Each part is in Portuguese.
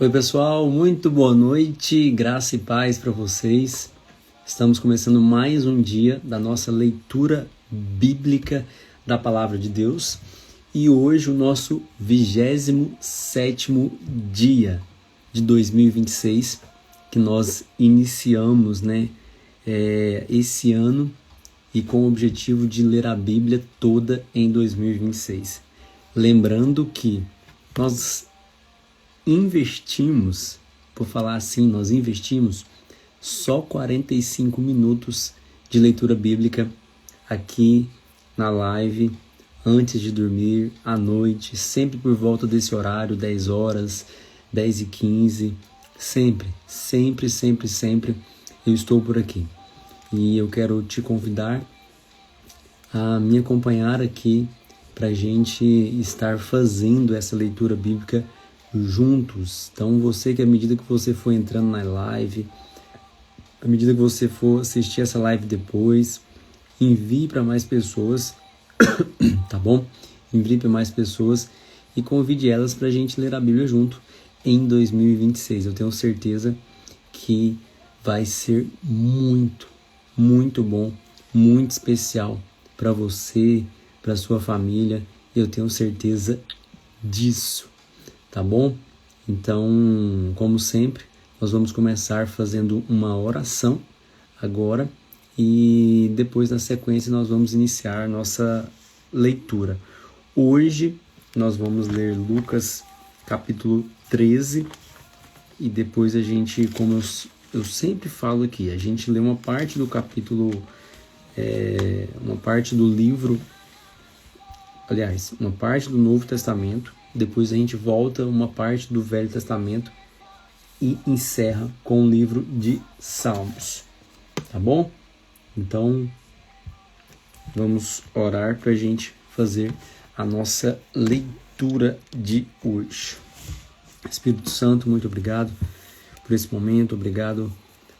Oi pessoal, muito boa noite, graça e paz para vocês. Estamos começando mais um dia da nossa leitura bíblica da Palavra de Deus e hoje o nosso 27º dia de 2026 que nós iniciamos esse ano e com o objetivo de ler a Bíblia toda em 2026. Lembrando que nós investimos só 45 minutos de leitura bíblica aqui na live, antes de dormir, à noite, sempre por volta desse horário, 10 horas, 10h15, sempre eu estou por aqui. E eu quero te convidar a me acompanhar aqui para a gente estar fazendo essa leitura bíblica juntos. Então você que à medida que você for entrando na live, à medida que você for assistir essa live depois, envie para mais pessoas, tá bom? Envie para mais pessoas e convide elas para a gente ler a Bíblia junto em 2026. Eu tenho certeza que vai ser muito bom, muito especial para você, para sua família. Eu tenho certeza disso. Tá bom? Então, como sempre, nós vamos começar fazendo uma oração agora e depois, na sequência, nós vamos iniciar nossa leitura. Hoje, nós vamos ler Lucas capítulo 13 e depois a gente, como eu sempre falo aqui, a gente lê uma parte do capítulo, uma parte do livro, aliás, uma parte do Novo Testamento. Depois a gente volta uma parte do Velho Testamento e encerra com o livro de Salmos, tá bom? Então, vamos orar para a gente fazer a nossa leitura de hoje. Espírito Santo, muito obrigado por esse momento, obrigado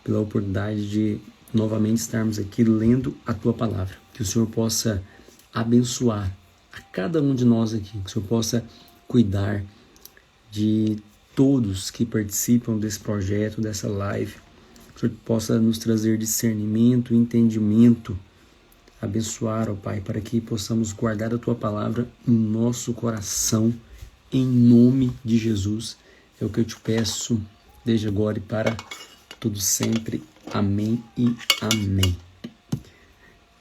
pela oportunidade de novamente estarmos aqui lendo a Tua Palavra. Que o Senhor possa abençoar a cada um de nós aqui, que o Senhor possa cuidar de todos que participam desse projeto, dessa live, que o Senhor possa nos trazer discernimento, entendimento, abençoar, ó Pai, para que possamos guardar a Tua Palavra no nosso coração, em nome de Jesus. É o que eu te peço, desde agora e para todo sempre. Amém e amém.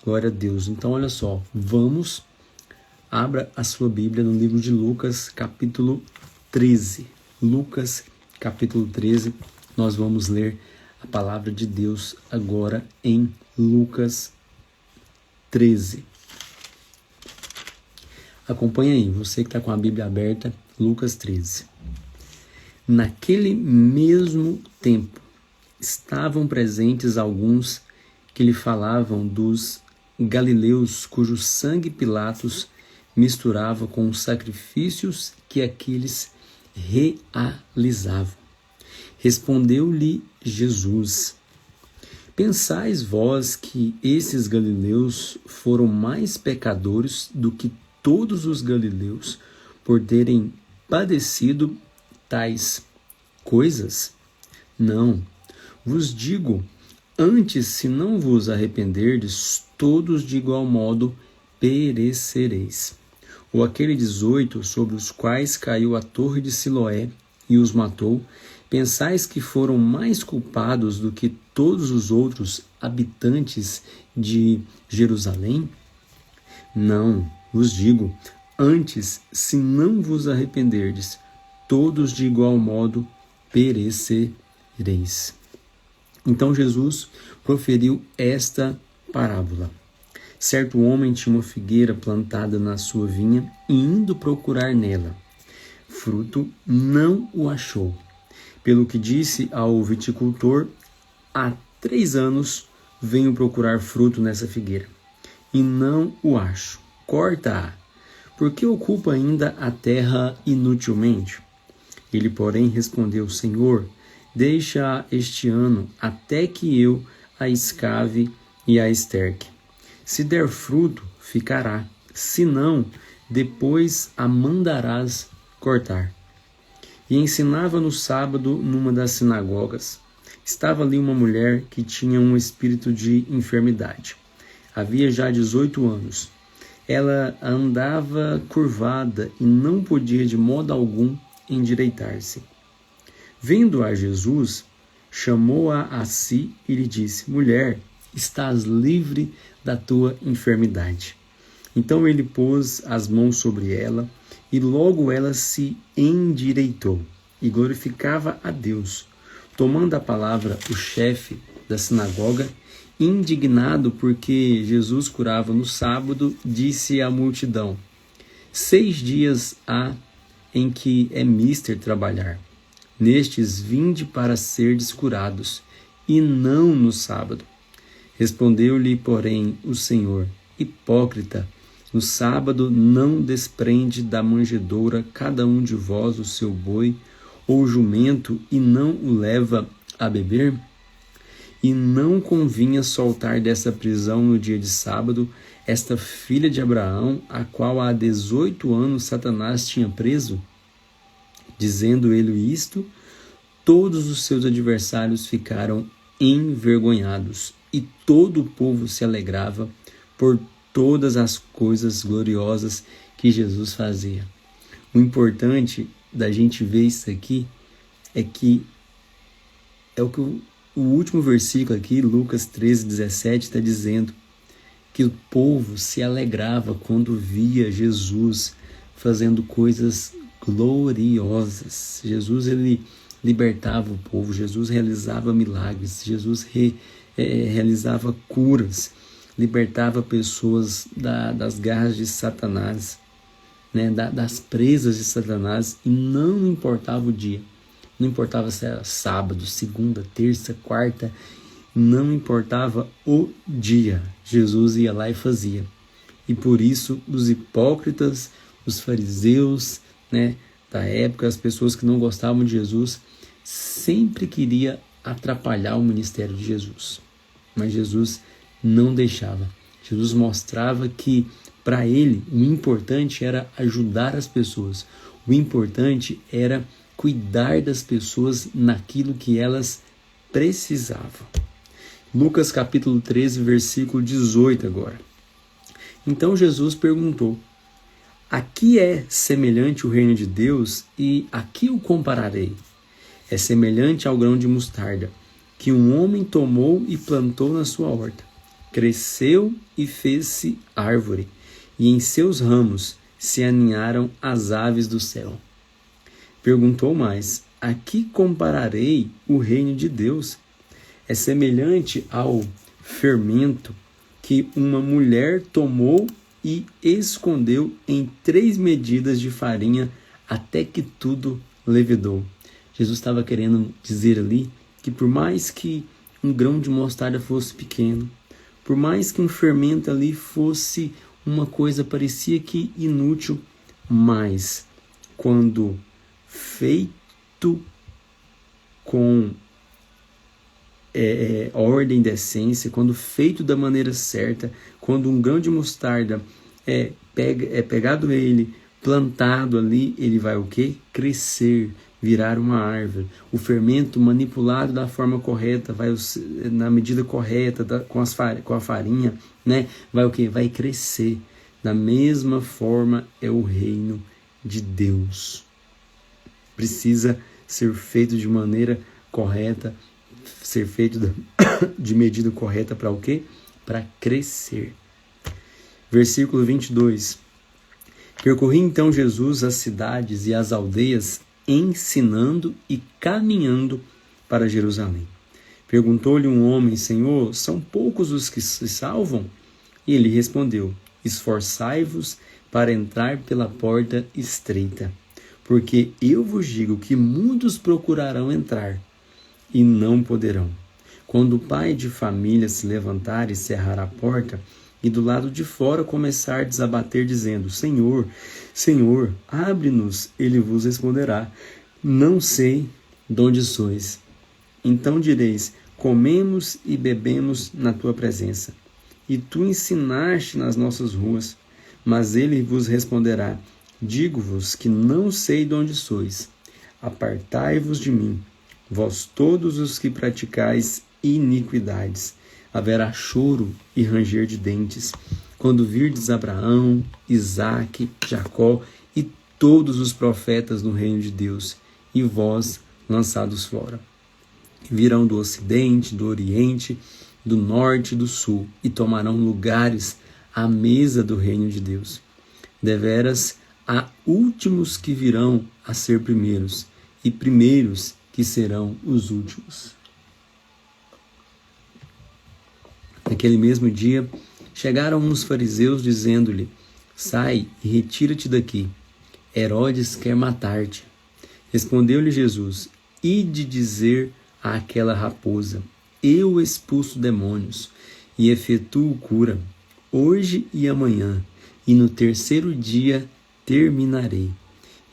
Glória a Deus. Então, olha só, abra a sua Bíblia no livro de Lucas, capítulo 13. Lucas, capítulo 13, nós vamos ler a palavra de Deus agora em Lucas 13. Acompanha aí, você que está com a Bíblia aberta, Lucas 13. Naquele mesmo tempo, estavam presentes alguns que lhe falavam dos galileus, cujo sangue Pilatos misturava com os sacrifícios que aqueles realizavam. Respondeu-lhe Jesus: Pensais vós que esses galileus foram mais pecadores do que todos os galileus por terem padecido tais coisas? Não, vos digo, antes, se não vos arrependerdes, todos de igual modo perecereis. Ou aquele 18 sobre os quais caiu a torre de Siloé e os matou, pensais que foram mais culpados do que todos os outros habitantes de Jerusalém? Não, vos digo, antes, se não vos arrependerdes, todos de igual modo perecereis. Então Jesus proferiu esta parábola. Certo homem tinha uma figueira plantada na sua vinha e, indo procurar nela fruto, não o achou. Pelo que disse ao viticultor: há 3 anos venho procurar fruto nessa figueira e não o acho. Corta-a, porque ocupa ainda a terra inutilmente. Ele, porém, respondeu: Senhor, deixa este ano até que eu a escave e a esterque. Se der fruto, ficará. Se não, depois a mandarás cortar. e ensinava no sábado numa das sinagogas. Estava ali uma mulher que tinha um espírito de enfermidade. Havia já 18 anos. Ela andava curvada e não podia de modo algum endireitar-se. Vendo a Jesus, chamou-a a si e lhe disse: Mulher, estás livre da tua enfermidade. Então ele pôs as mãos sobre ela e logo ela se endireitou e glorificava a Deus. Tomando a palavra, o chefe da sinagoga, indignado porque Jesus curava no sábado, disse à multidão: 6 dias há em que é mister trabalhar. Nestes vinde para serdes curados, e não no sábado. Respondeu-lhe, porém, o Senhor: Hipócrita, no sábado não desprende da manjedoura cada um de vós o seu boi ou jumento e não o leva a beber? E não convinha soltar dessa prisão no dia de sábado esta filha de Abraão, a qual há 18 anos Satanás tinha preso? Dizendo ele isto, todos os seus adversários ficaram envergonhados, e todo o povo se alegrava por todas as coisas gloriosas que Jesus fazia. O importante da gente ver isso aqui é que o que o último versículo aqui, Lucas 13:17, está dizendo que o povo se alegrava quando via Jesus fazendo coisas gloriosas. Jesus, ele libertava o povo, Jesus realizava milagres, Jesus realizava curas, libertava pessoas das garras de Satanás, né, das presas de Satanás, e não importava o dia. Não importava se era sábado, segunda, terça, quarta, não importava o dia. Jesus ia lá e fazia. E por isso, os hipócritas, os fariseus, né, da época, as pessoas que não gostavam de Jesus, sempre queria atrapalhar o ministério de Jesus. Mas Jesus não deixava. Jesus mostrava que, para ele, o importante era ajudar as pessoas. O importante era cuidar das pessoas naquilo que elas precisavam. Lucas capítulo 13, versículo 18 agora. Então Jesus perguntou: a que é semelhante o reino de Deus e a que o compararei? É semelhante ao grão de mostarda, que um homem tomou e plantou na sua horta. Cresceu e fez-se árvore, e em seus ramos se aninharam as aves do céu. Perguntou mais: a que compararei o reino de Deus? É semelhante ao fermento que uma mulher tomou e escondeu em 3 medidas de farinha até que tudo levedou. Jesus estava querendo dizer ali que por mais que um grão de mostarda fosse pequeno, por mais que um fermento ali fosse uma coisa parecia que inútil, mas quando feito com ordem, decência, quando feito da maneira certa, quando um grão de mostarda é pegado ele, plantado ali, ele vai o quê? Crescer, virar uma árvore. O fermento manipulado da forma correta, vai na medida correta, com a farinha, né? Vai o quê? Vai crescer. Da mesma forma é o reino de Deus. Precisa ser feito de maneira correta, ser feito de medida correta para o quê? Para crescer. Versículo 22. Percorria então Jesus as cidades e as aldeias, ensinando e caminhando para Jerusalém. Perguntou-lhe um homem: Senhor, são poucos os que se salvam? E ele respondeu: esforçai-vos para entrar pela porta estreita, porque eu vos digo que muitos procurarão entrar e não poderão. Quando o pai de família se levantar e cerrar a porta, e do lado de fora começar a desabater, dizendo: Senhor, Senhor, abre-nos, ele vos responderá: não sei de onde sois. Então direis: comemos e bebemos na tua presença, e tu ensinaste nas nossas ruas. Mas ele vos responderá: digo-vos que não sei de onde sois. apartai-vos de mim, vós todos os que praticais iniquidades. Haverá choro e ranger de dentes, quando virdes Abraão, Isaque, Jacó e todos os profetas no reino de Deus, e vós lançados fora. Virão do ocidente, do oriente, do norte e do sul, e tomarão lugares à mesa do reino de Deus. Deveras há últimos que virão a ser primeiros, e primeiros que serão os últimos. Naquele mesmo dia, chegaram uns fariseus dizendo-lhe: sai e retira-te daqui. Herodes quer matar-te. Respondeu-lhe Jesus: ide dizer àquela raposa: eu expulso demônios e efetuo cura, hoje e amanhã, e no terceiro dia terminarei.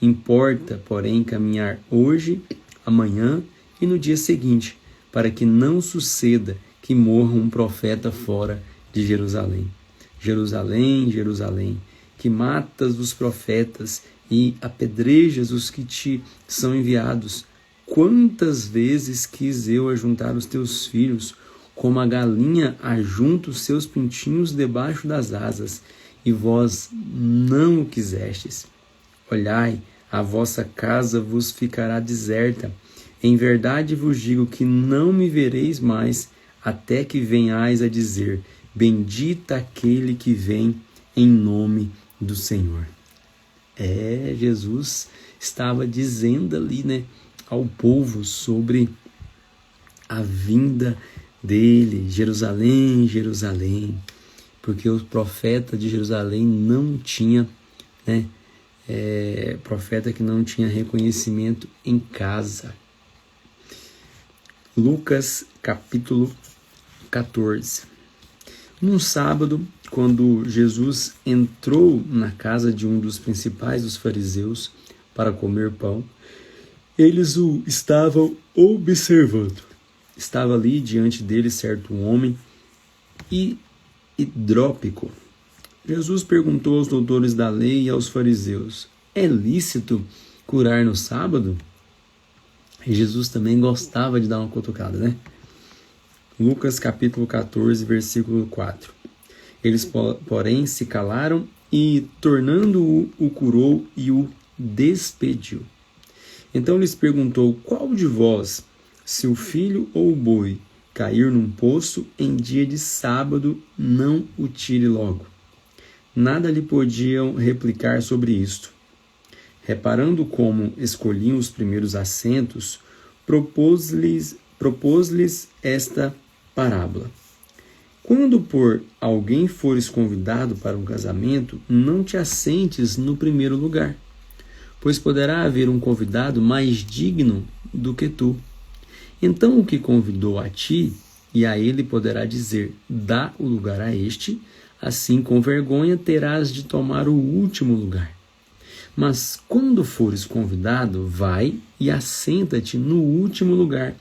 Importa, porém, caminhar hoje, amanhã e no dia seguinte, para que não suceda que morra um profeta fora de Jerusalém. Jerusalém, Jerusalém, que matas os profetas e apedrejas os que te são enviados. Quantas vezes quis eu ajuntar os teus filhos, como a galinha ajunta os seus pintinhos debaixo das asas, e vós não o quisestes. Olhai, a vossa casa vos ficará deserta. Em verdade vos digo que não me vereis mais, até que venhais a dizer: bendito aquele que vem em nome do Senhor. Jesus estava dizendo ali, ao povo sobre a vinda dele. Jerusalém, Jerusalém, porque o profeta de Jerusalém não tinha, profeta que não tinha reconhecimento em casa. Lucas capítulo 14. Num sábado, quando Jesus entrou na casa de um dos principais dos fariseus para comer pão, eles o estavam observando. Estava ali diante dele certo homem hidrópico. Jesus perguntou aos doutores da lei e aos fariseus: é lícito curar no sábado? E Jesus também gostava de dar uma cutucada, Lucas capítulo 14, versículo 4. Eles, porém, se calaram e, tornando-o, o curou e o despediu. Então lhes perguntou: qual de vós, se o filho ou o boi cair num poço em dia de sábado, não o tire logo? Nada lhe podiam replicar sobre isto. Reparando como escolhiam os primeiros assentos, propôs-lhes esta parábola: quando por alguém fores convidado para um casamento, não te assentes no primeiro lugar, pois poderá haver um convidado mais digno do que tu. Então o que convidou a ti, e a ele poderá dizer: dá o lugar a este, assim com vergonha terás de tomar o último lugar. Mas quando fores convidado, vai e assenta-te no último lugar,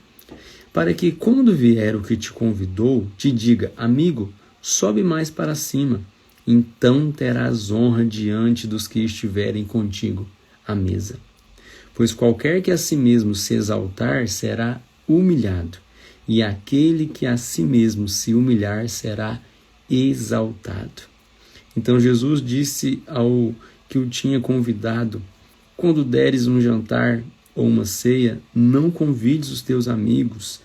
para que quando vier o que te convidou, te diga: amigo, sobe mais para cima. Então terás honra diante dos que estiverem contigo à mesa. Pois qualquer que a si mesmo se exaltar será humilhado, e aquele que a si mesmo se humilhar será exaltado. Então Jesus disse ao que o tinha convidado: quando deres um jantar ou uma ceia, não convides os teus amigos,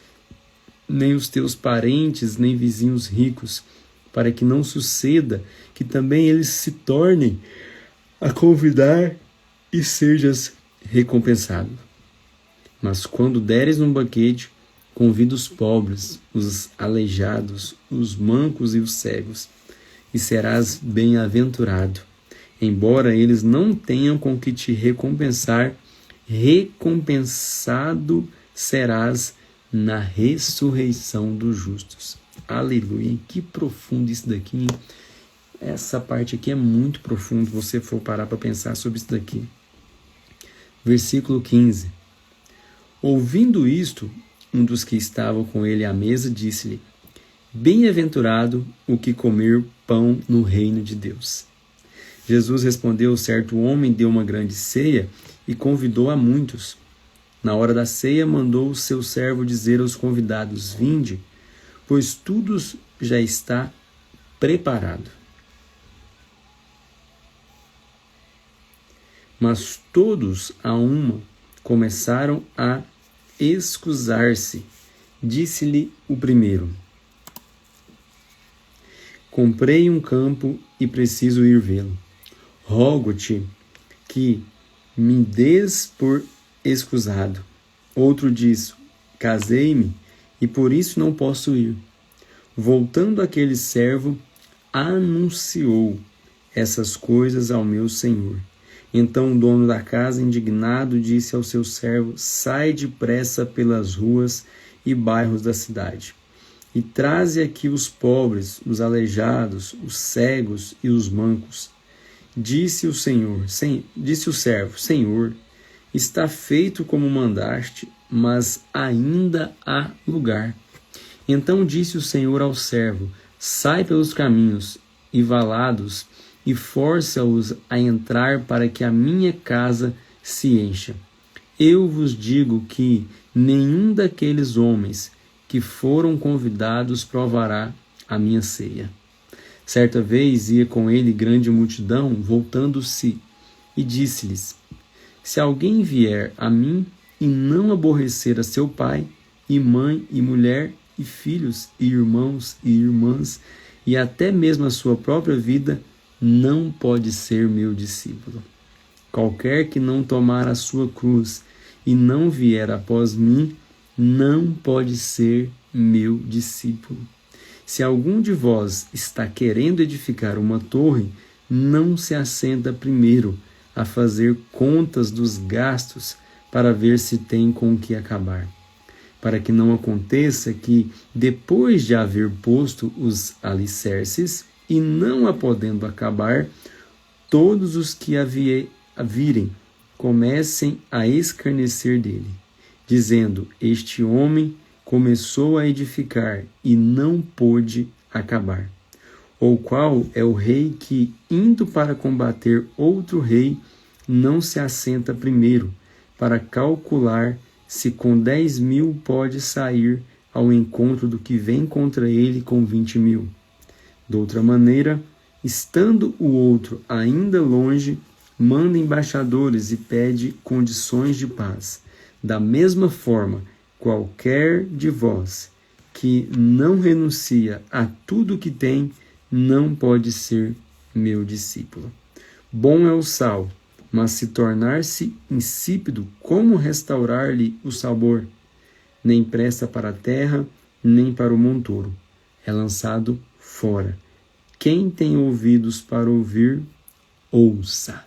nem os teus parentes, nem vizinhos ricos, para que não suceda que também eles se tornem a convidar e sejas recompensado. Mas quando deres um banquete, convida os pobres, os aleijados, os mancos e os cegos, e serás bem-aventurado. Embora eles não tenham com que te recompensar, recompensado serás na ressurreição dos justos. Aleluia! Que profundo isso daqui, hein? Essa parte aqui é muito profunda, se você for parar para pensar sobre isso daqui. Versículo 15. Ouvindo isto, um dos que estavam com ele à mesa disse-lhe: bem-aventurado o que comer pão no reino de Deus. Jesus respondeu: certo homem deu uma grande ceia e convidou a muitos. Na hora da ceia, mandou o seu servo dizer aos convidados: Vinde, pois tudo já está preparado. Mas todos a uma começaram a excusar-se. Disse-lhe o primeiro: Comprei um campo e preciso ir vê-lo. Rogo-te que me des por escusado. Outro diz: Casei-me e por isso não posso ir. Voltando aquele servo, anunciou essas coisas ao meu senhor. Então o dono da casa, indignado, disse ao seu servo: Sai depressa pelas ruas e bairros da cidade, e traze aqui os pobres, os aleijados, os cegos e os mancos. Disse o servo: Senhor, está feito como mandaste, mas ainda há lugar. Então disse o Senhor ao servo: Sai pelos caminhos e valados e força-os a entrar para que a minha casa se encha. Eu vos digo que nenhum daqueles homens que foram convidados provará a minha ceia. Certa vez ia com ele grande multidão, voltando-se, e disse-lhes: Se alguém vier a mim e não aborrecer a seu pai, e mãe, e mulher, e filhos, e irmãos, e irmãs, e até mesmo a sua própria vida, não pode ser meu discípulo. Qualquer que não tomar a sua cruz e não vier após mim, não pode ser meu discípulo. Se algum de vós está querendo edificar uma torre, não se assenta primeiro a fazer contas dos gastos para ver se tem com o que acabar, para que não aconteça que, depois de haver posto os alicerces e não a podendo acabar, todos os que a virem comecem a escarnecer dele, dizendo: Este homem começou a edificar e não pôde acabar. Ou qual é o rei que, indo para combater outro rei, não se assenta primeiro para calcular se com 10.000 pode sair ao encontro do que vem contra ele com 20.000? De outra maneira, estando o outro ainda longe, manda embaixadores e pede condições de paz. Da mesma forma, qualquer de vós que não renuncia a tudo que tem, não pode ser meu discípulo. Bom é o sal, mas se tornar-se insípido, como restaurar-lhe o sabor? Nem presta para a terra, nem para o montouro. É lançado fora. Quem tem ouvidos para ouvir, ouça.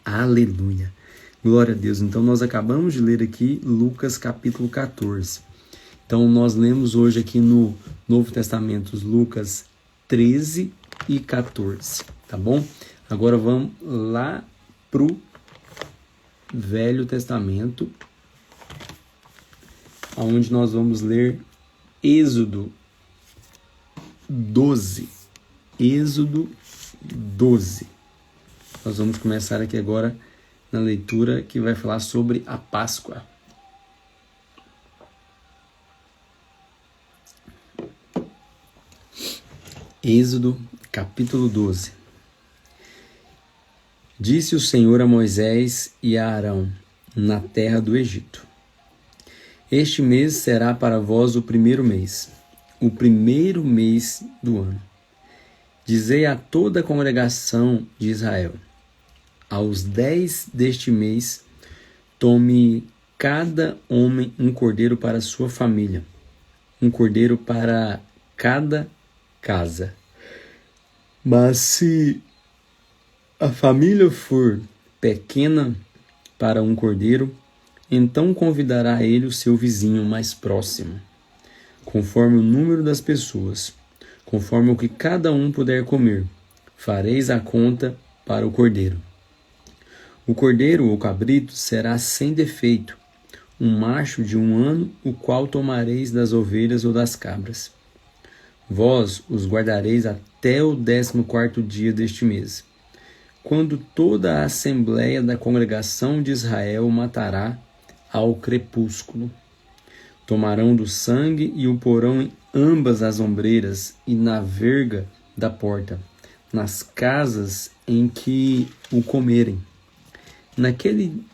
Aleluia. Glória a Deus. Então, nós acabamos de ler aqui Lucas capítulo 14. Então, nós lemos hoje aqui no Novo Testamento Lucas 13 e 14, tá bom? Agora vamos lá para o Velho Testamento, onde nós vamos ler Êxodo 12. Êxodo 12. Nós vamos começar aqui agora na leitura que vai falar sobre a Páscoa. Êxodo, capítulo 12. Disse o Senhor a Moisés e a Arão, na terra do Egito: Este mês será para vós o primeiro mês do ano. Dizei a toda a congregação de Israel: Aos 10 deste mês, tome cada homem um cordeiro para sua família, um cordeiro para cada casa. Mas se a família for pequena para um cordeiro, então convidará ele o seu vizinho mais próximo, conforme o número das pessoas, conforme o que cada um puder comer. Fareis a conta para o cordeiro. O cordeiro ou cabrito será sem defeito, um macho de 1 ano, o qual tomareis das ovelhas ou das cabras. Vós os guardareis até o 14º dia deste mês, quando toda a assembleia da congregação de Israel o matará ao crepúsculo. Tomarão do sangue e o porão em ambas as ombreiras e na verga da porta, nas casas em que o comerem.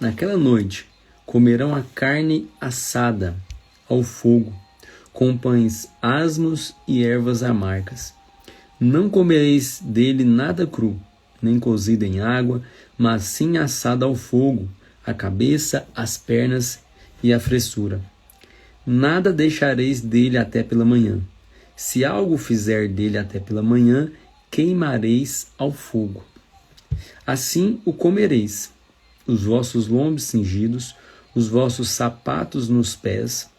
Naquela noite comerão a carne assada ao fogo, com pães asmos e ervas amargas. Não comereis dele nada cru, nem cozido em água, mas sim assado ao fogo, a cabeça, as pernas e a fressura. Nada deixareis dele até pela manhã. Se algo fizer dele até pela manhã, queimareis ao fogo. Assim o comereis, os vossos lombos cingidos, os vossos sapatos nos pés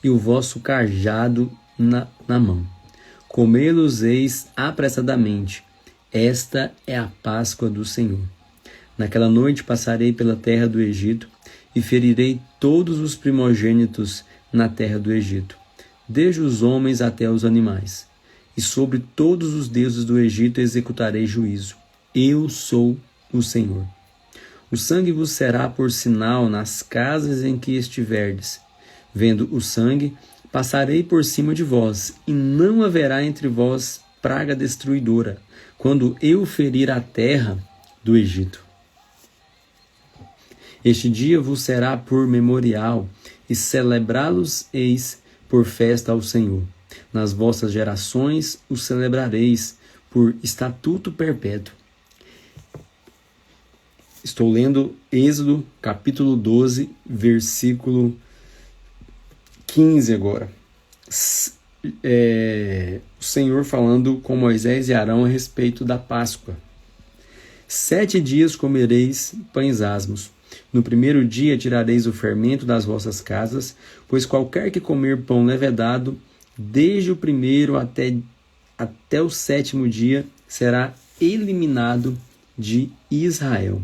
e o vosso cajado na mão. Comê-los-eis apressadamente. Esta é a Páscoa do Senhor. Naquela noite passarei pela terra do Egito e ferirei todos os primogênitos na terra do Egito, desde os homens até os animais. E sobre todos os deuses do Egito executarei juízo. Eu sou o Senhor. O sangue vos será por sinal nas casas em que estiverdes. Vendo o sangue, passarei por cima de vós, e não haverá entre vós praga destruidora, quando eu ferir a terra do Egito. Este dia vos será por memorial, e celebrá-los-eis por festa ao Senhor. Nas vossas gerações o celebrareis por estatuto perpétuo. Estou lendo Êxodo, capítulo 12, versículo 15 agora. O Senhor falando com Moisés e Arão a respeito da Páscoa. 7 dias comereis pães asmos. No primeiro dia tirareis o fermento das vossas casas, pois qualquer que comer pão levedado, desde o primeiro até o 7º dia, será eliminado de Israel.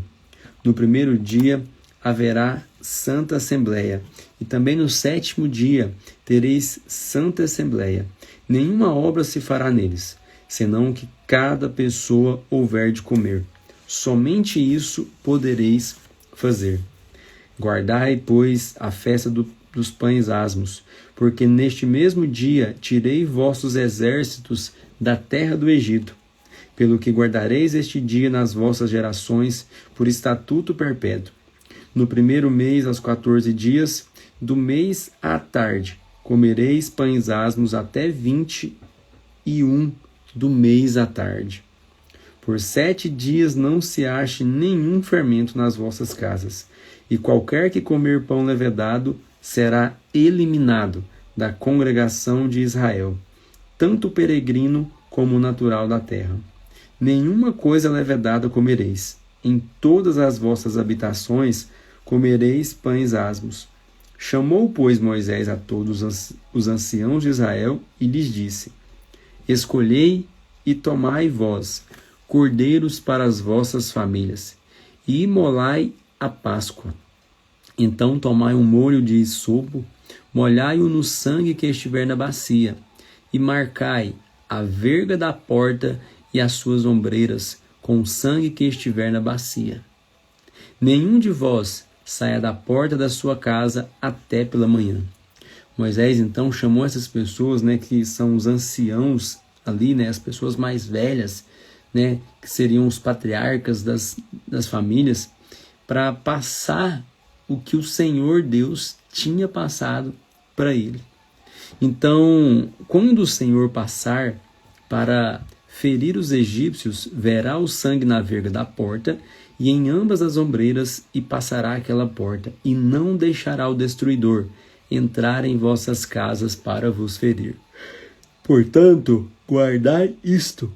No primeiro dia haverá santa assembleia, e também no 7º dia tereis santa assembleia. Nenhuma obra se fará neles, senão que cada pessoa houver de comer. Somente isso podereis fazer. Guardai, pois, a festa dos pães asmos, porque neste mesmo dia tirei vossos exércitos da terra do Egito. Pelo que guardareis este dia nas vossas gerações por estatuto perpétuo. No primeiro mês, aos 14 dias, do mês à tarde, comereis pães asmos até 21 do mês à tarde. Por 7 dias não se ache nenhum fermento nas vossas casas, e qualquer que comer pão levedado será eliminado da congregação de Israel, tanto o peregrino como o natural da terra. Nenhuma coisa levedada comereis. Em todas as vossas habitações comereis pães asmos. Chamou, pois, Moisés a todos os anciãos de Israel e lhes disse: Escolhei e tomai vós cordeiros para as vossas famílias, e imolai a Páscoa. Então tomai um molho de hisopo, molhai-o no sangue que estiver na bacia, e marcai a verga da porta e as suas ombreiras com o sangue que estiver na bacia. Nenhum de vós saia da porta da sua casa até pela manhã. Moisés então chamou essas pessoas, que são os anciãos ali, as pessoas mais velhas, que seriam os patriarcas das famílias, para passar o que o Senhor Deus tinha passado para ele. Então, quando o Senhor passar para ferir os egípcios, verá o sangue na verga da porta e em ambas as ombreiras, e passará aquela porta, e não deixará o destruidor entrar em vossas casas para vos ferir. Portanto, guardai isto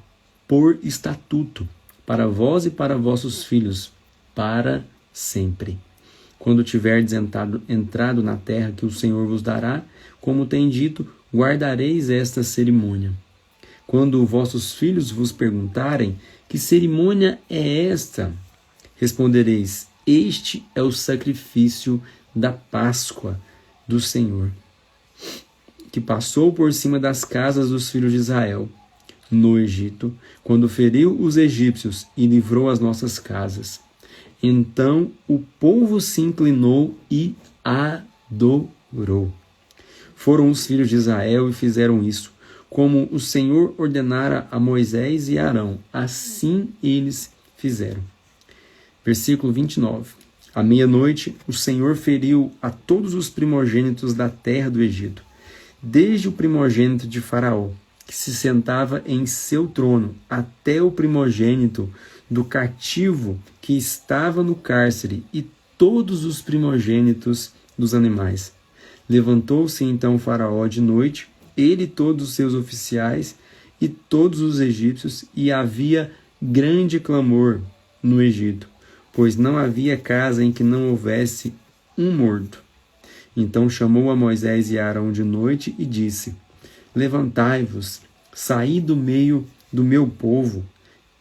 por estatuto, para vós e para vossos filhos, para sempre. Quando tiverdes entrado na terra que o Senhor vos dará, como tem dito, guardareis esta cerimônia. Quando vossos filhos vos perguntarem: que cerimônia é esta? Respondereis: este é o sacrifício da Páscoa do Senhor, que passou por cima das casas dos filhos de Israel, no Egito, quando feriu os egípcios e livrou as nossas casas. Então o povo se inclinou e adorou. Foram os filhos de Israel e fizeram isso, como o Senhor ordenara a Moisés e Arão. Assim eles fizeram. Versículo 29. À meia-noite, o Senhor feriu a todos os primogênitos da terra do Egito, desde o primogênito de Faraó, que se sentava em seu trono, até o primogênito do cativo que estava no cárcere, e todos os primogênitos dos animais. Levantou-se então Faraó de noite, ele e todos os seus oficiais e todos os egípcios, e havia grande clamor no Egito, pois não havia casa em que não houvesse um morto. Então chamou a Moisés e a Arão de noite e disse: Levantai-vos, saí do meio do meu povo,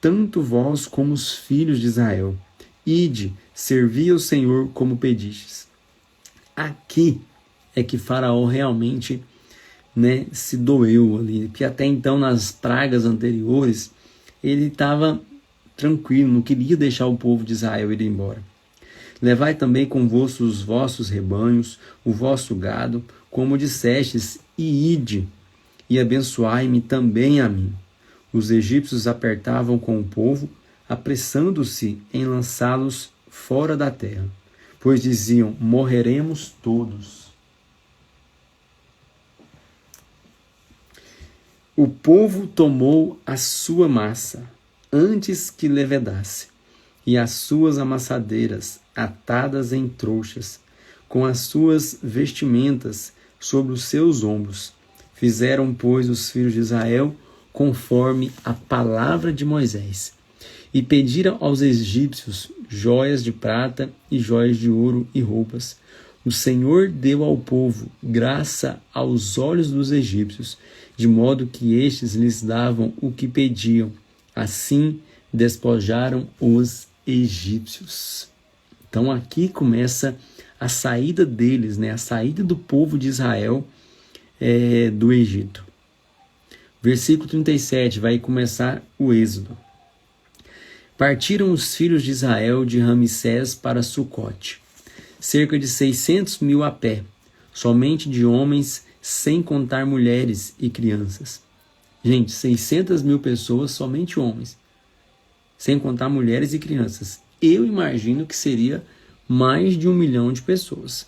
tanto vós como os filhos de Israel. Ide, servi ao Senhor como pedistes. Aqui é que Faraó realmente se doeu ali, porque até então nas pragas anteriores ele estava tranquilo, não queria deixar o povo de Israel ir embora. Levai também convosco os vossos rebanhos, o vosso gado, como dissestes, e ide, e abençoai-me também a mim. Os egípcios apertavam com o povo, apressando-se em lançá-los fora da terra, pois diziam: morreremos todos. O povo tomou a sua massa, antes que levedasse, e as suas amassadeiras atadas em trouxas, com as suas vestimentas sobre os seus ombros. Fizeram, pois, os filhos de Israel conforme a palavra de Moisés, e pediram aos egípcios joias de prata e joias de ouro e roupas. O Senhor deu ao povo graça aos olhos dos egípcios, de modo que estes lhes davam o que pediam. Assim despojaram os egípcios. Então aqui começa a saída deles, a saída do povo de Israel do Egito. Versículo 37, vai começar o êxodo. Partiram os filhos de Israel de Ramsés para Sucote, cerca de 600.000 a pé, somente de homens, sem contar mulheres e crianças. Gente, 600.000 pessoas, somente homens, sem contar mulheres e crianças. Eu imagino que seria mais de 1 milhão de pessoas.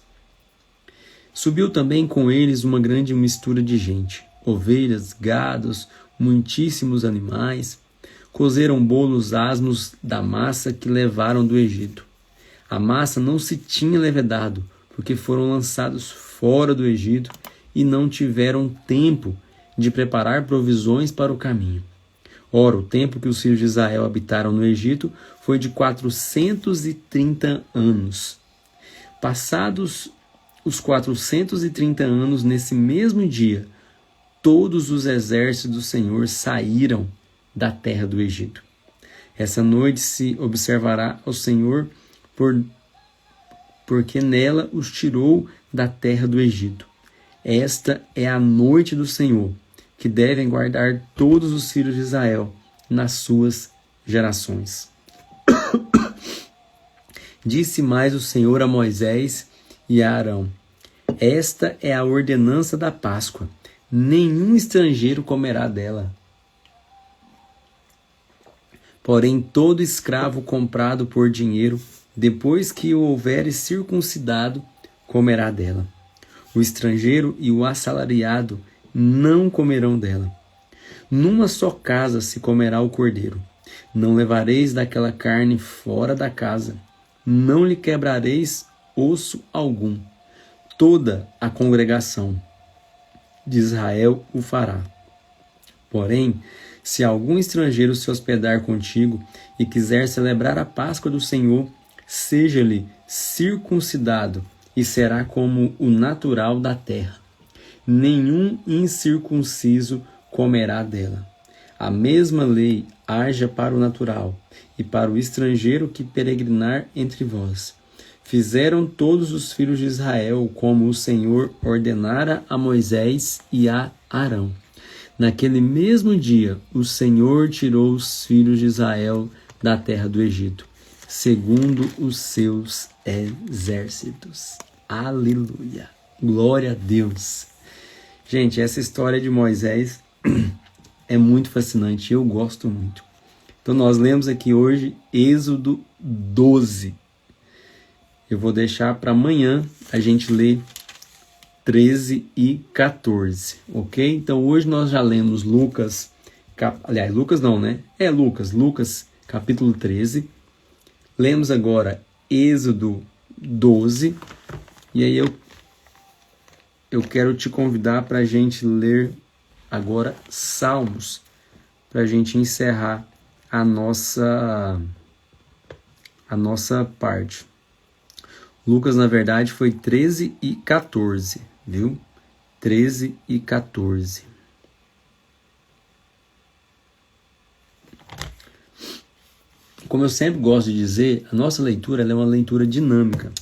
Subiu também com eles uma grande mistura de gente, ovelhas, gados, muitíssimos animais. Cozeram bolos asmos da massa que levaram do Egito. A massa não se tinha levedado, porque foram lançados fora do Egito e não tiveram tempo de preparar provisões para o caminho. Ora, o tempo que os filhos de Israel habitaram no Egito foi de 430 anos. Passados os 430 anos, nesse mesmo dia, todos os exércitos do Senhor saíram da terra do Egito. Essa noite se observará ao Senhor, porque nela os tirou da terra do Egito. Esta é a noite do Senhor, que devem guardar todos os filhos de Israel nas suas gerações. Disse mais o Senhor a Moisés e a Arão: esta é a ordenança da Páscoa. Nenhum estrangeiro comerá dela. Porém, todo escravo comprado por dinheiro, depois que o houveres circuncidado, comerá dela. O estrangeiro e o assalariado não comerão dela. Numa só casa se comerá o cordeiro. Não levareis daquela carne fora da casa. Não lhe quebrareis osso algum. Toda a congregação de Israel o fará. Porém, se algum estrangeiro se hospedar contigo e quiser celebrar a Páscoa do Senhor, seja-lhe circuncidado e será como o natural da terra. Nenhum incircunciso comerá dela. A mesma lei haja para o natural e para o estrangeiro que peregrinar entre vós. Fizeram todos os filhos de Israel como o Senhor ordenara a Moisés e a Arão. Naquele mesmo dia, o Senhor tirou os filhos de Israel da terra do Egito. segundo os seus exércitos. Aleluia! Glória a Deus! Gente, essa história de Moisés é muito fascinante, eu gosto muito. Então nós lemos aqui hoje Êxodo 12. Eu vou deixar para amanhã a gente ler 13 e 14, ok? Então hoje nós já lemos Lucas, Lucas não, né? Lucas capítulo 13. Lemos agora Êxodo 12. E aí eu quero te convidar para a gente ler agora Salmos, para a gente encerrar a nossa parte. Lucas, na verdade, foi 13 e 14, viu? 13 e 14. Como eu sempre gosto de dizer, a nossa leitura ela é uma leitura dinâmica.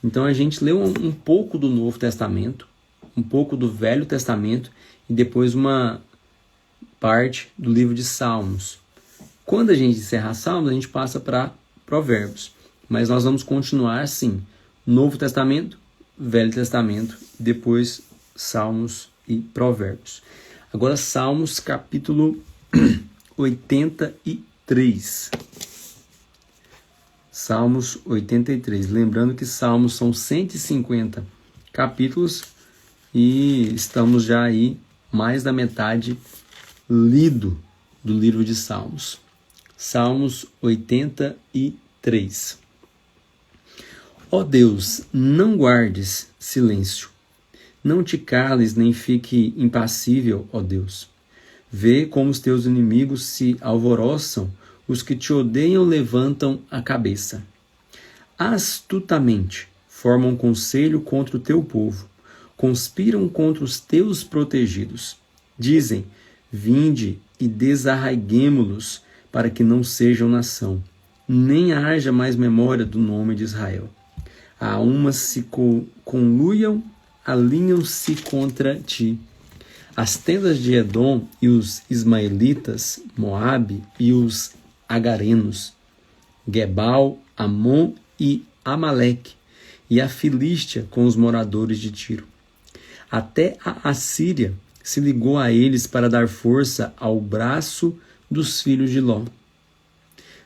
Então a gente leu um pouco do Novo Testamento, um pouco do Velho Testamento e depois uma parte do livro de Salmos. Quando a gente encerrar Salmos, a gente passa para Provérbios. Mas nós vamos continuar assim, Novo Testamento, Velho Testamento, depois Salmos e Provérbios. Agora Salmos capítulo 83. Salmos 83. Lembrando que Salmos são 150 capítulos e estamos já aí mais da metade lido do livro de Salmos. Salmos 83. Ó Deus, não guardes silêncio. Não te cales nem fique impassível, ó Deus. Vê como os teus inimigos se alvoroçam, os que te odeiam levantam a cabeça. Astutamente formam conselho contra o teu povo, conspiram contra os teus protegidos. Dizem, vinde e desarraiguemo-los, para que não sejam nação, nem haja mais memória do nome de Israel. A umas se conluiam, alinham-se contra ti. As tendas de Edom e os ismaelitas, Moabe e os agarenos, Gebal, Amon e Amaleque, e a Filístia com os moradores de Tiro. Até a Assíria se ligou a eles para dar força ao braço dos filhos de Ló.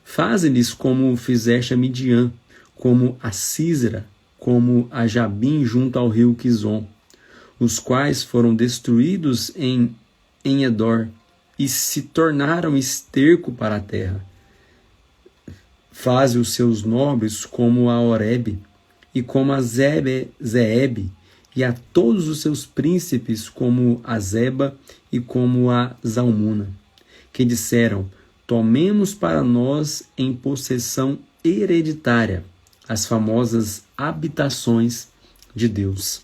Faze-lhes como fizeste a Midian, como a Sísera, como a Jabim junto ao rio Quizon, os quais foram destruídos em Endor e se tornaram esterco para a terra. Faze os seus nobres como a Oreb e como a Zeeb, e a todos os seus príncipes como a Zeba e como a Zalmuna, que disseram, tomemos para nós em possessão hereditária as famosas habitações de Deus.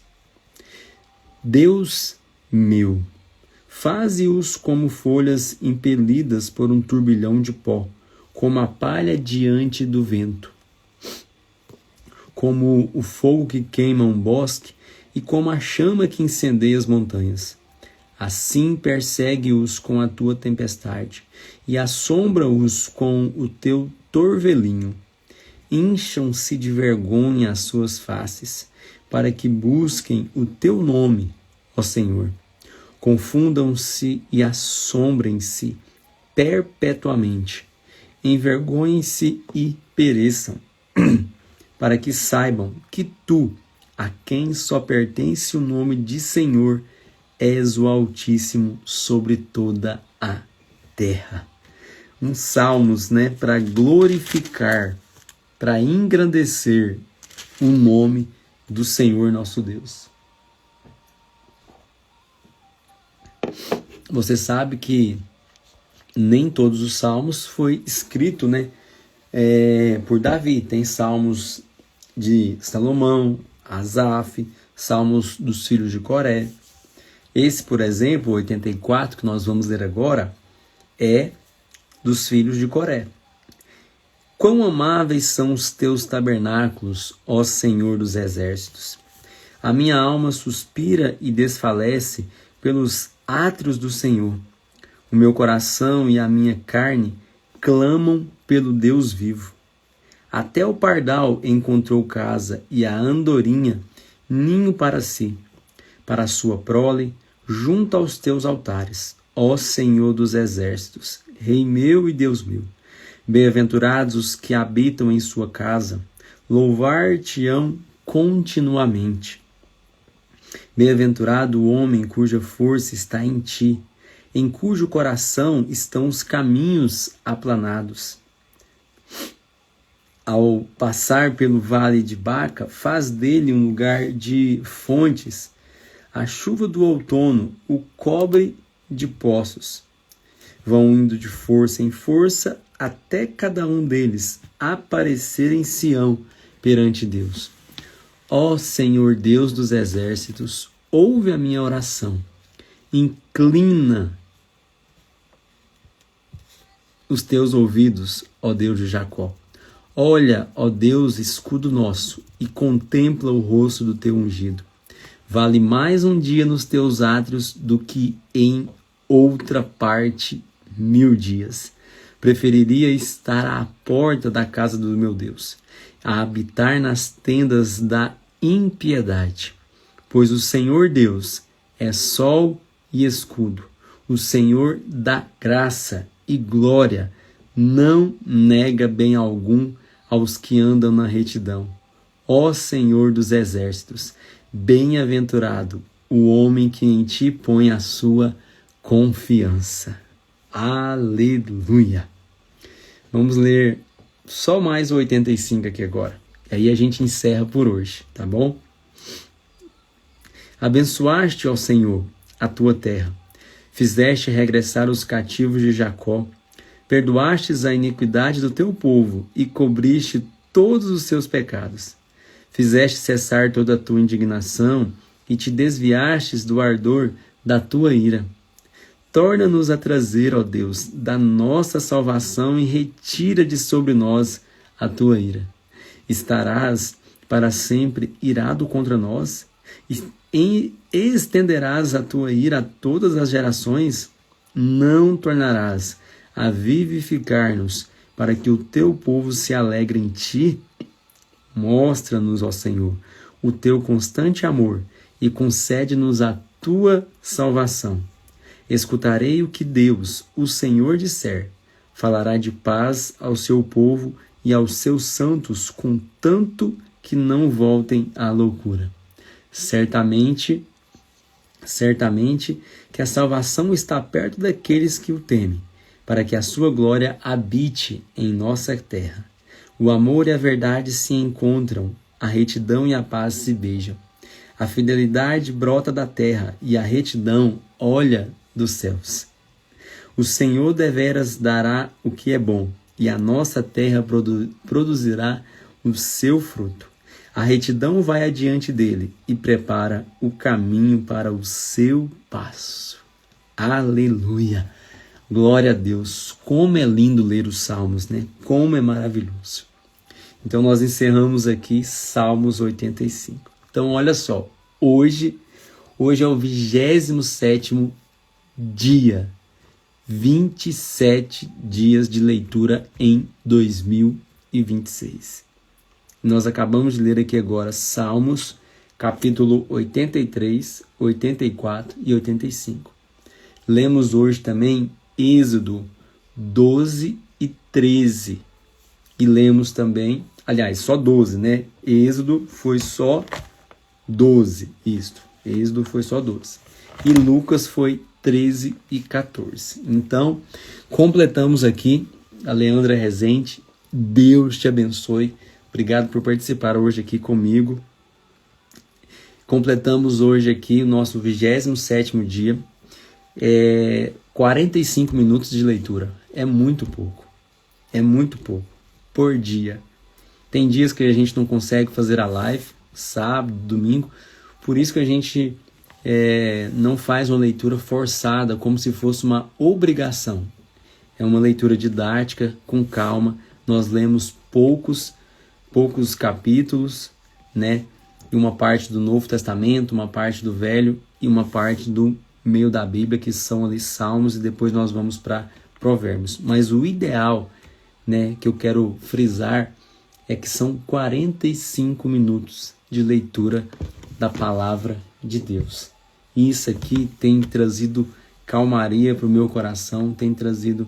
Deus meu, faze-os como folhas impelidas por um turbilhão de pó, como a palha diante do vento, como o fogo que queima um bosque e como a chama que incendeia as montanhas. Assim persegue-os com a tua tempestade e assombra-os com o teu torvelinho. Incham-se de vergonha as suas faces, para que busquem o teu nome, ó Senhor. Confundam-se e assombrem-se perpetuamente. Envergonhem-se e pereçam, para que saibam que tu, a quem só pertence o nome de Senhor, és o Altíssimo sobre toda a terra. Salmos, para glorificar, para engrandecer o nome do Senhor nosso Deus. Você sabe que nem todos os salmos foi escrito, por Davi. Tem salmos de Salomão, Asaf, salmos dos filhos de Coré. Esse, por exemplo, 84, que nós vamos ler agora, é dos filhos de Coré. Quão amáveis são os teus tabernáculos, ó Senhor dos exércitos! A minha alma suspira e desfalece pelos átrios do Senhor. O meu coração e a minha carne clamam pelo Deus vivo. Até o pardal encontrou casa e a andorinha ninho para si, para a sua prole, junto aos teus altares, ó Senhor dos exércitos, Rei meu e Deus meu. Bem-aventurados os que habitam em sua casa, louvar-te-ão continuamente. Bem-aventurado o homem cuja força está em ti, em cujo coração estão os caminhos aplanados. Ao passar pelo vale de Baca, faz dele um lugar de fontes. A chuva do outono o cobre de poços. Vão indo de força em força até cada um deles aparecer em Sião perante Deus. Ó Senhor Deus dos exércitos, ouve a minha oração. Inclina os teus ouvidos, ó Deus de Jacó. Olha, ó Deus, escudo nosso, e contempla o rosto do teu ungido. Vale mais um dia nos teus átrios do que em outra parte 1000 dias. Preferiria estar à porta da casa do meu Deus, a habitar nas tendas da impiedade. Pois o Senhor Deus é sol e escudo, o Senhor dá graça e glória, não nega bem algum aos que andam na retidão. Ó Senhor dos exércitos, bem-aventurado o homem que em ti põe a sua confiança. Aleluia! Vamos ler só mais o 85 aqui agora. E aí a gente encerra por hoje, tá bom? Abençoaste, ó Senhor, a tua terra. Fizeste regressar os cativos de Jacó. Perdoastes a iniquidade do teu povo e cobriste todos os seus pecados. Fizeste cessar toda a tua indignação e te desviastes do ardor da tua ira. Torna-nos a trazer, ó Deus, da nossa salvação e retira de sobre nós a tua ira. Estarás para sempre irado contra nós? E estenderás a tua ira a todas as gerações? Não tornarás a vivificar-nos, para que o teu povo se alegre em ti? Mostra-nos, ó Senhor, o teu constante amor e concede-nos a tua salvação. Escutarei o que Deus, o Senhor, disser. Falará de paz ao seu povo e aos seus santos, contanto que não voltem à loucura. Certamente que a salvação está perto daqueles que o temem, para que a sua glória habite em nossa terra. O amor e a verdade se encontram, a retidão e a paz se beijam. A fidelidade brota da terra e a retidão olha dos céus. O Senhor deveras dará o que é bom, e a nossa terra produzirá o seu fruto. A retidão vai adiante dele e prepara o caminho para o seu passo. Aleluia! Glória a Deus! Como é lindo ler os Salmos, né? Como é maravilhoso! Então nós encerramos aqui Salmos 85. Então olha só, hoje é o 27º dia, 27 dias de leitura em 2026. Nós acabamos de ler aqui agora Salmos, capítulo 83, 84 e 85. Lemos hoje também Êxodo 12 e 13. E lemos também, aliás, só 12, né? Êxodo foi só 12, isto. Êxodo foi só 12. E Lucas foi 13 e 14. Então, completamos aqui a Leandra Rezende. Deus te abençoe. Obrigado por participar hoje aqui comigo. Completamos hoje aqui o nosso 27º dia. 45 minutos de leitura. É muito pouco. É muito pouco. Por dia. Tem dias que a gente não consegue fazer a live, sábado, domingo. Por isso que a gente não faz uma leitura forçada, como se fosse uma obrigação. É uma leitura didática, com calma. Nós lemos poucos capítulos, né? E uma parte do Novo Testamento, uma parte do Velho e uma parte do meio da Bíblia, que são ali Salmos, e depois nós vamos para Provérbios. Mas o ideal, né, que eu quero frisar, é que são 45 minutos de leitura da palavra de Deus. E isso aqui tem trazido calmaria para o meu coração, tem trazido,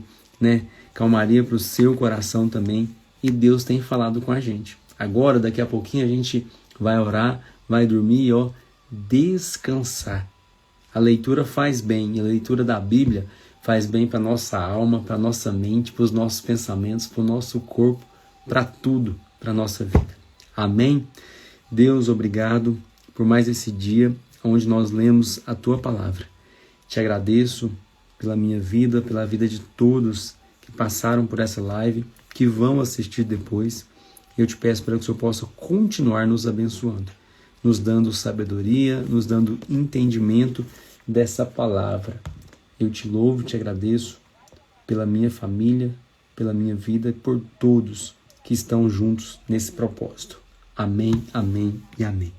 calmaria para o seu coração também. E Deus tem falado com a gente. Agora, daqui a pouquinho, a gente vai orar, vai dormir e descansar. A leitura faz bem, a leitura da Bíblia faz bem para a nossa alma, para a nossa mente, para os nossos pensamentos, para o nosso corpo, para tudo, para a nossa vida. Amém? Deus, obrigado por mais esse dia onde nós lemos a Tua Palavra. Te agradeço pela minha vida, pela vida de todos que passaram por essa live, que vão assistir depois. Eu te peço para que o Senhor possa continuar nos abençoando, nos dando sabedoria, nos dando entendimento dessa palavra. Eu te louvo, te agradeço pela minha família, pela minha vida e por todos que estão juntos nesse propósito. Amém, amém e amém.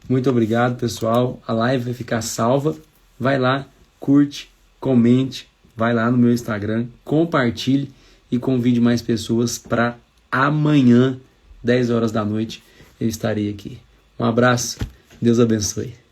Muito obrigado, pessoal. A live vai ficar salva. Vai lá, curte, comente, vai lá no meu Instagram, compartilhe e convide mais pessoas para amanhã, 10 horas da noite, eu estarei aqui. Um abraço, Deus abençoe.